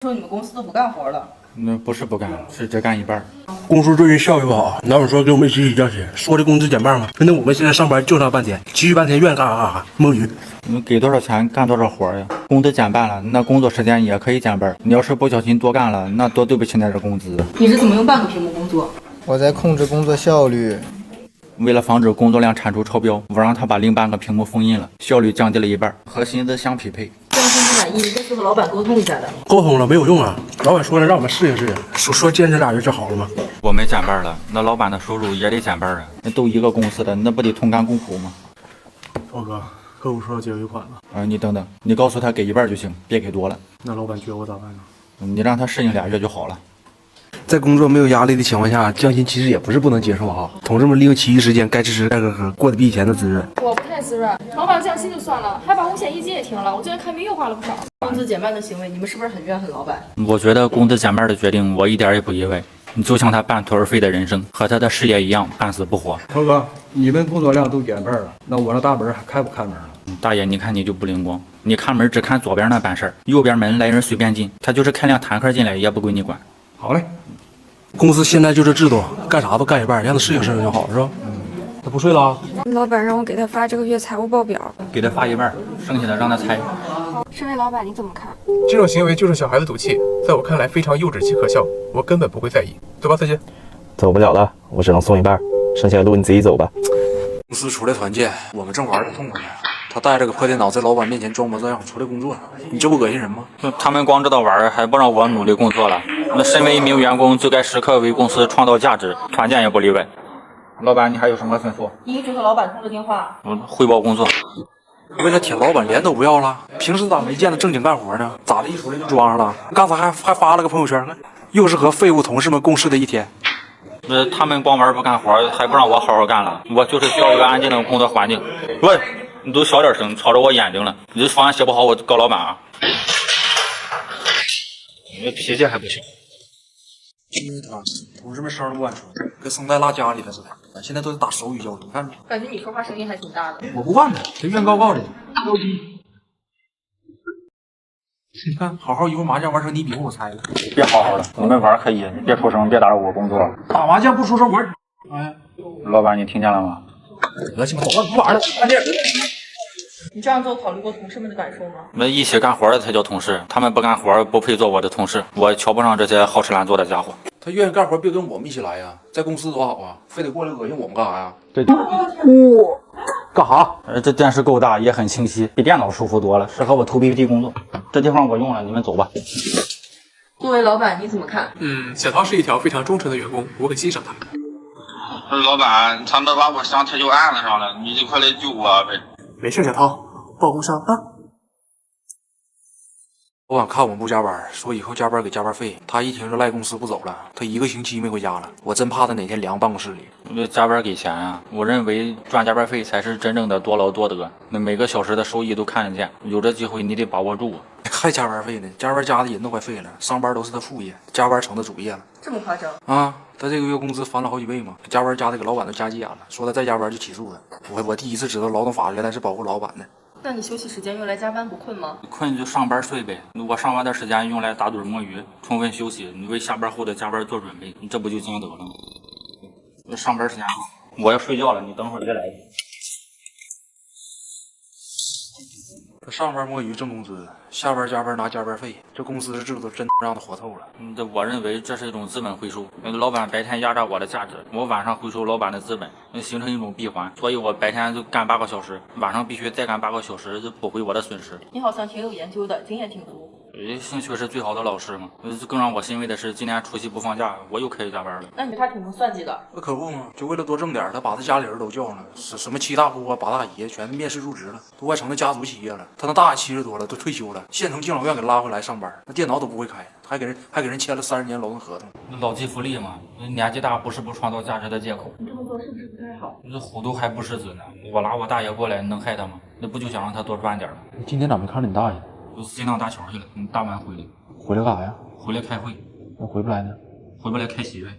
说你们公司都不干活了。那不是不干，是只干一半。公司最近效益不好，老板说给我们一起起假期，说的工资减半嘛。那我们现在上班就上半天，其余半天愿意干啥干啥，摸鱼。你给多少钱干多少活呀？工资减半了，那工作时间也可以减半。你要是不小心多干了，那多对不起那点工资。你是怎么用半个屏幕工作？我在控制工作效率。为了防止工作量产出超标，我让他把另半个屏幕封印了，效率降低了一半，和薪资相匹配。这样是不满意，应该去和老板沟通一下的。沟通了没有用啊，老板说了让我们适应适应，说坚持俩月就好了吗？我们减半了，那老板的收入也得减半啊。那都一个公司的，那不得同甘共苦吗？涛哥，客户说要结尾款了。你等等，你告诉他给一半就行，别给多了。那老板撅我咋办呢？你让他适应俩月就好了。在工作没有压力的情况下，降薪其实也不是不能接受哈。同志们利用其余时间该吃吃该喝喝，过得比以前的滋润。我不太滋润，老板降薪就算了，还把五险一金也停了。我最近看病又花了不少。工资减半的行为，你们是不是很怨恨老板？我觉得工资减半的决定，我一点也不意外。你就像他半途而废的人生，和他的事业一样，半死不活。涛哥，你们工作量都减半了，那我那大门还开不开门了？大爷，你看你就不灵光，你看门只看左边那办事儿，右边门来人随便进，他就是开辆坦克进来也不归你管。好嘞，公司现在就这制度，干啥都干一半，让他适应适应就好，是吧？他不睡了啊？老板让我给他发这个月财务报表。给他发一半，剩下的让他猜。身为老板，你怎么看？这种行为就是小孩子赌气，在我看来非常幼稚且可笑，我根本不会在意。走吧，再见。走不了了，我只能送一半，剩下的路你自己走吧。公司出来团建，我们正玩的痛快呢。他带着个破电脑在老板面前装模作样出来工作，你这不恶心人吗？他们光知道玩，还不让我努力工作了。那身为一名员工，就该时刻为公司创造价值，团建也不例外。老板，你还有什么吩咐？你一直和老板通着电话。汇报工作。为了舔老板脸都不要了，平时咋没见他正经干活呢？咋的一出来就装上了？刚才还发了个朋友圈，又是和废物同事们共事的一天。他们光玩不干活，还不让我好好干了。我就是需要一个安静的工作环境。喂，你都小点声，吵着我眼睛了。你这方案写不好，我告老板啊！你这脾气还不小。同事们声都不敢出，跟生在拉家里的似的。现在都是打手语交流，看着。感觉你说话声音还挺大的。我不惯他，他愿高高的。你看，好好一会儿麻将玩成你比划我猜了。别好好的，你们玩可以，你别出声，别打扰我工作。打麻将不出声玩。哎，老板，你听见了吗？恶心吧，走吧，不玩了，看电视。你这样做考虑过同事们的感受吗？那一起干活的才叫同事，他们不干活不配做我的同事。我瞧不上这些好吃懒做的家伙。他愿意干活，别跟我们一起来呀，在公司多好啊，非得过来恶心我们干啥呀？这干啥？这电视够大，也很清晰，比电脑舒服多了，适合我投 PPT 工作。这地方我用了，你们走吧。作为老板，你怎么看？小涛是一条非常忠诚的员工，我很欣赏他。老板，他们把我上特救案子上了，你就快来救我呗。没事，小涛，报工伤啊。老板看我们不加班，说以后加班给加班费。他一听就赖公司不走了，他1个星期没回家了。我真怕他哪天凉办公室里。那加班给钱啊？我认为赚加班费才是真正的多劳多得。那每个小时的收益都看得见，有这机会你得把握住。还加班费呢？加班加的人都快废了，上班都是他副业，加班成他主业了。这么夸张啊？他这个月工资翻了好几倍嘛，加班加的给老板都加急眼了，说他再加班就起诉他。我第一次知道劳动法原来是保护老板的。那你休息时间用来加班不困吗？困就上班睡呗。我上班的时间用来打盹摸鱼，充分休息，你为下班后的加班做准备，你这不就兼得了吗？上班时间我要睡觉了，你等会儿再来。他上班摸鱼挣工资，下班加班拿加班费，这公司的制度真让他活透了。我认为这是一种资本回收。老板白天压榨我的价值，我晚上回收老板的资本，形成一种闭环。所以我白天就干8个小时，晚上必须再干8个小时，就补回我的损失。你好像挺有研究的，经验挺足。兴趣是最好的老师嘛。更让我欣慰的是，今年除夕不放假，我又可以加班了。那你对他挺能算计的。那可不嘛，就为了多挣点，他把他家里人都叫上了，什么7大姑啊、8大姨全面试入职了，都快成了家族企业了。他那大爷70多了，都退休了，现从敬老院给拉回来上班，那电脑都不会开，还给人签了30年劳动合同。老骥伏枥嘛，年纪大不是不创造价值的借口。你这么做是不是不太好？这虎毒还不食子呢，我拉我大爷过来能害他吗？那不就想让他多赚点吗？你今天咋没看着你大爷？我西藏搭桥去了，大晚回来。回来干啥呀？回来开会。那回不来呢？回不来开席呗。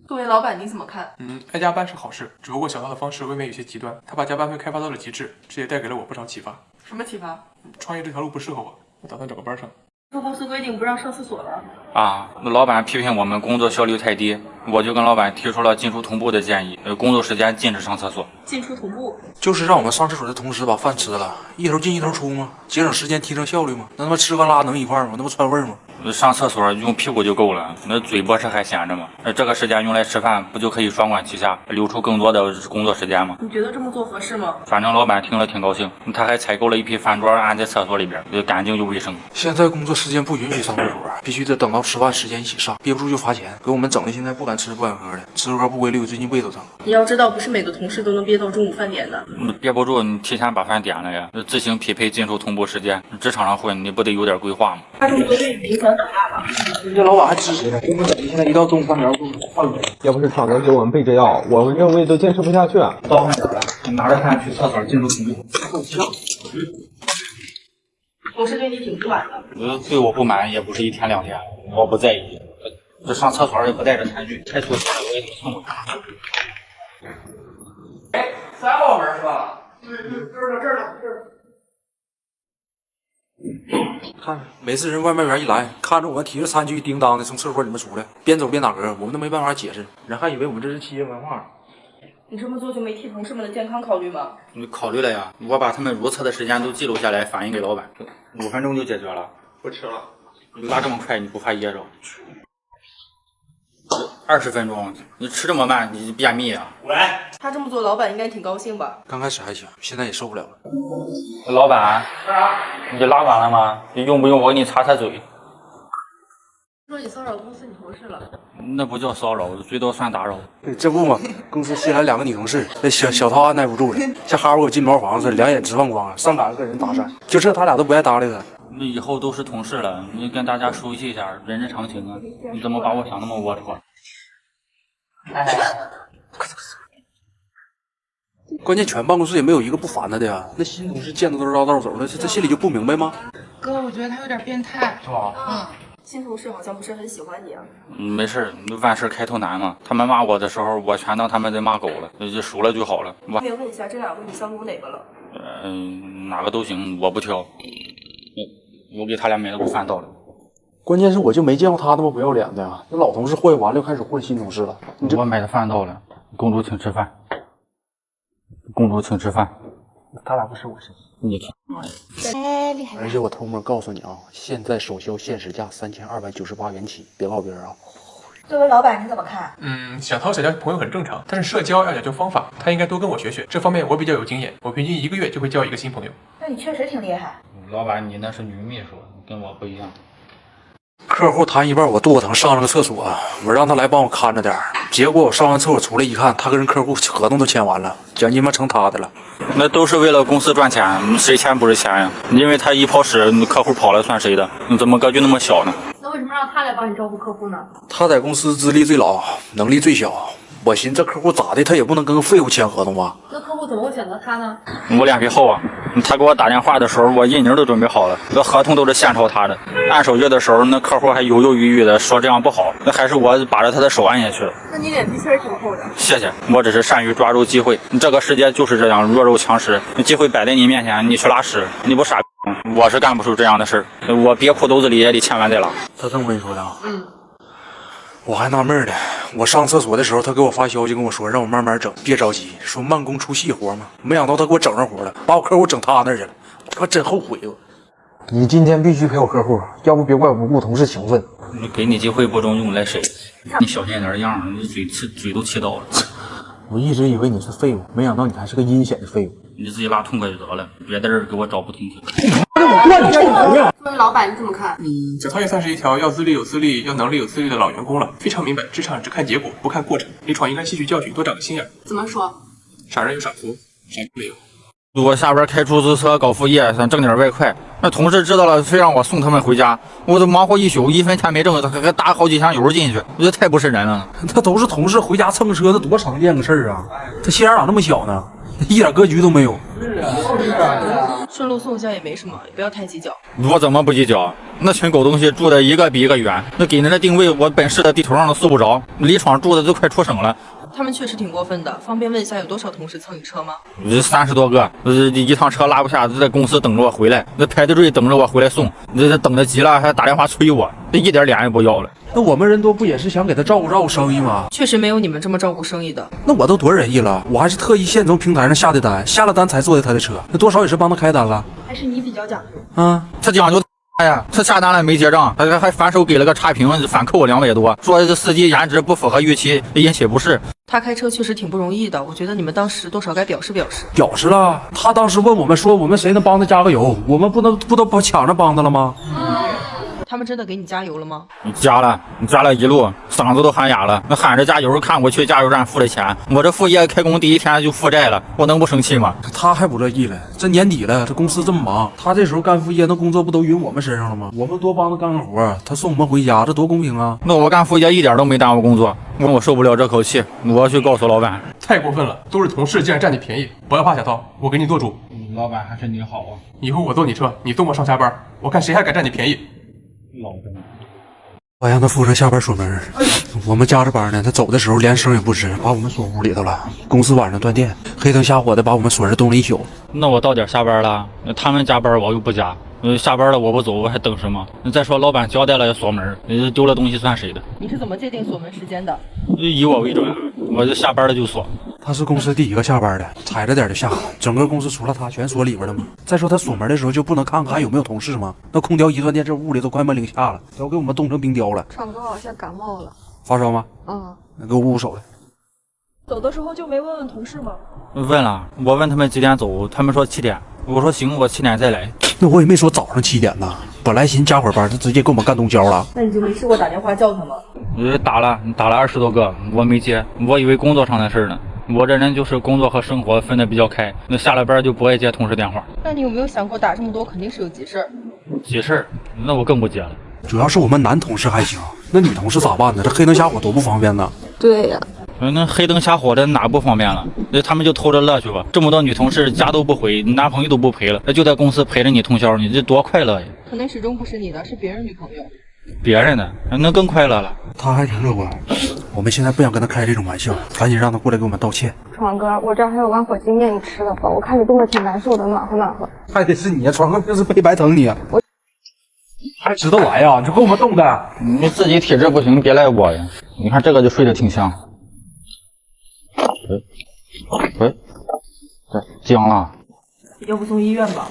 作为老板，你怎么看？爱加班是好事，只不过小涛的方式未免有些极端。他把加班费开发到了极致，这也带给了我不少启发。什么启发？创业这条路不适合我，我打算找个班上。说公司规定不让上厕所了。啊，那老板批评我们工作效率太低，我就跟老板提出了进出同步的建议，工作时间禁止上厕所。进出同步，就是让我们上厕所的同时把饭吃了，一头进一头出吗？节省时间，提升效率吗？那他妈吃和拉能一块吗？那不串味吗？上厕所用屁股就够了，那嘴不是还闲着吗？这个时间用来吃饭，不就可以双管齐下，留出更多的工作时间吗？你觉得这么做合适吗？反正老板听了挺高兴，他还采购了一批饭桌安在厕所里边，干净又卫生。现在工作时间不允许上厕所，必须得等到吃饭时间一起上，憋不住就罚钱，给我们整的现在不敢吃不敢喝的，吃喝不规律，最近胃都疼。你要知道，不是每个同事都能憋到中午饭点的。憋不住，你提前把饭点了呀，自行匹配进出同步时间。职场上混，你不得有点规划吗？他这么做对你影响很大吧？这老板还支持呢，给我们整的现在一到中午饭点不换了。要不是厂子给我们备这药，我们认为都坚持不下去。到点了，拿着饭去厕所进出同步。同事对你挺不满的。对我不满也不是一天两天，我不在意。这上厕所也不带着餐具，太粗心了，我也挺痛苦。3号门是吧？对，这儿了。看，每次人外卖员一来，看着我们提着餐具叮当的从厕所里面出来，边走边打嗝，我们都没办法解释，人还以为我们这是企业文化。你这么做就没替同事们的健康考虑吗？你考虑了呀，我把他们如厕的时间都记录下来，反映给老板，5分钟就解决了。不吃了。你拉这么快，你不怕噎着？20分钟，你吃这么慢，你便秘啊？喂，他这么做，老板应该挺高兴吧？刚开始还行，现在也受不了了。老板，你拉完了吗？你用不用我给你擦擦嘴？说你骚扰公司女同事了。那不叫骚扰，最多算打扰。对，这不嘛，公司新来2个女同事，那小涛按耐不住了，像哈我进茅房似的，两眼直放光，上赶着跟人搭讪，就这他俩都不爱搭理他。那以后都是同事了，你跟大家熟悉一下，人之常情啊。你怎么把我想那么龌龊？关键全办公室也没有一个不烦他的呀。那新同事见他都绕道走了，他心里就不明白吗？哥，我觉得他有点变态。是吧？新同事好像不是很喜欢你啊。没事，万事开头难嘛。他们骂我的时候，我全当他们在骂狗了，就熟了就好了。我可以问一下，这2个你相中哪个了？哪个都行，我不挑。我给他俩买了个饭到了。关键是我就没见过他那么不要脸的呀！那老同事混完了，又开始混新同事了。我买的饭到了，公主请吃饭。公主请吃饭。他俩不是我是你听。厉害！而且我偷摸告诉你啊，现在首销限时价3298元起，别告别人啊！作为老板你怎么看？想讨小家朋友很正常，但是社交要讲究方法，他应该多跟我学学，这方面我比较有经验，我平均1个月就会交1个新朋友。那你确实挺厉害。老板，你那是女秘书，跟我不一样。客户谈一半，我肚子疼，上了个厕所，我让他来帮我看着点。结果我上完厕所出来一看，他跟人客户合同都签完了，奖金嘛成他的了。那都是为了公司赚钱，谁钱不是钱呀？因为他一跑屎，客户跑了算谁的？你怎么格局那么小呢？那为什么让他来帮你照顾客户呢？他在公司资历最老，能力最小。我寻思这客户咋的，他也不能跟个废物签合同吧？那客户怎么会选择他呢？我脸皮厚啊！他给我打电话的时候，我印泥都准备好了，这合同都是现抄他的。按手续的时候，那客户还犹犹豫豫的说这样不好，那还是我把着他的手按下去了。那你脸皮确实挺厚的。谢谢，我只是善于抓住机会。这个世界就是这样，弱肉强食。机会摆在你面前，你去拉屎，你不傻逼？我是干不出这样的事儿，我憋裤兜子里也得千万再拉。他这么跟你说的啊？我还纳闷呢，我上厕所的时候，他给我发消息跟我说，让我慢慢整，别着急，说慢工出细活嘛。没想到他给我整上活了，把我客户整他那儿去了，我真后悔我。你今天必须陪我客户，要不别怪我不顾同事情分。你给你机会不中用来谁？你小心点样，你嘴都气到了。我一直以为你是废物，没想到你还是个阴险的废物。你自己拉痛快就得了，别在这儿给我找不停蹄。作为老板你怎么看？小涛也算是一条要资历有资历、要能力有资历的老员工了，非常明白职场只看结果不看过程，离闯应该吸取教训，多长个心眼。怎么说？傻人有傻福，傻人没有。我下边开出租车搞副业，想挣点外快。那同事知道了，非让我送他们回家，我都忙活一宿，1分钱没挣，还打好几箱油进去，我觉得太不是人了。他都是同事回家蹭车，那多常见个事儿啊！他心眼咋那么小呢？一点格局都没有。顺路送一下也没什么，也不要太计较。我怎么不计较？那群狗东西住的一个比一个远，那给人的定位我本市的地图上都搜不着，离厂住的都快出省了。他们确实挺过分的。方便问一下，有多少同事蹭你车吗？30多个，一趟车拉不下，在公司等着我回来，那排着队等着我回来送，这等得急了，还打电话催我，这一点脸也不要了。那我们人多不也是想给他照顾生意吗？确实没有你们这么照顾生意的。那我都多仁义了，我还是特意现从平台上下的单，下了单才坐的他的车，那多少也是帮他开单了。还是你比较讲究。啊，他讲究呀，他下单了没结账，还反手给了个差评，反扣我200多，说这司机颜值不符合预期，引起不适。他开车确实挺不容易的，我觉得你们当时多少该表示表示。表示了，他当时问我们说我们谁能帮他加个油，我们不都抢着帮他了吗？他们真的给你加油了吗？你加了一路，嗓子都喊哑了。那喊着加油，看我去加油站付的钱，我这副业开工第1天就负债了，我能不生气吗？他还不乐意了，这年底了，这公司这么忙，他这时候干副业，那工作不都匀我们身上了吗？我们多帮他干个活，他送我们回家，这多公平啊！那我干副业一点都没耽误工作，我受不了这口气，我要去告诉老板。太过分了，都是同事，竟然占你便宜！不要怕，小涛，我给你做主。老板还是你好啊！以后我坐你车，你送我上下班，我看谁还敢占你便宜。老板，我让他负责下班锁门，我们加着班呢，他走的时候连声也不吱，把我们锁屋里头了。公司晚上断电，黑灯瞎火的把我们锁着冻了一宿。那我到点下班了，他们加班我又不加，下班了我不走，我还等什么？再说老板交代了要锁门，丢了东西算谁的？你是怎么界定锁门时间的？以我为准，我就下班了就锁。他是公司第一个下班的，踩着点就下，整个公司除了他全锁里边了吗？再说他锁门的时候就不能看看还有没有同事吗？那空调一断电，这屋里都快门零下了，都给我们冻成冰雕了。唱歌好像感冒了，发烧吗？那给我捂手来。走的时候就没问问同事吗？问了，我问他们几点走，他们说7点。我说行，我7点再来。那我也没说早上7点呢，本来寻加会儿班，他直接给我们干通宵了。那你就没试过打电话叫他吗？打了20多个，我没接，我以为工作上的事呢。我这人就是工作和生活分得比较开，那下了班就不爱接同事电话。那你有没有想过打这么多肯定是有急事儿？急事儿？那我更不接了。主要是我们男同事还行，那女同事咋办呢？这黑灯瞎火多不方便呢。对呀。那黑灯瞎火的哪不方便了？那他们就偷着乐去吧。这么多女同事家都不回，男朋友都不陪了，就在公司陪着你通宵，你这多快乐呀！可能始终不是你的，是别人女朋友。别人的那更快乐了。他还挺乐观，我们现在不想跟他开这种玩笑，赶紧让他过来给我们道歉。闯哥，我这儿还有玩火鸡面，你吃了吧？我看你冻得挺难受的，暖和暖和。还得是你，闯哥平时背白疼你，还知道来呀？你这给我们冻的。你自己体质不行，别赖我呀。你看这个就睡得挺香。喂，僵了。要不送医院吧？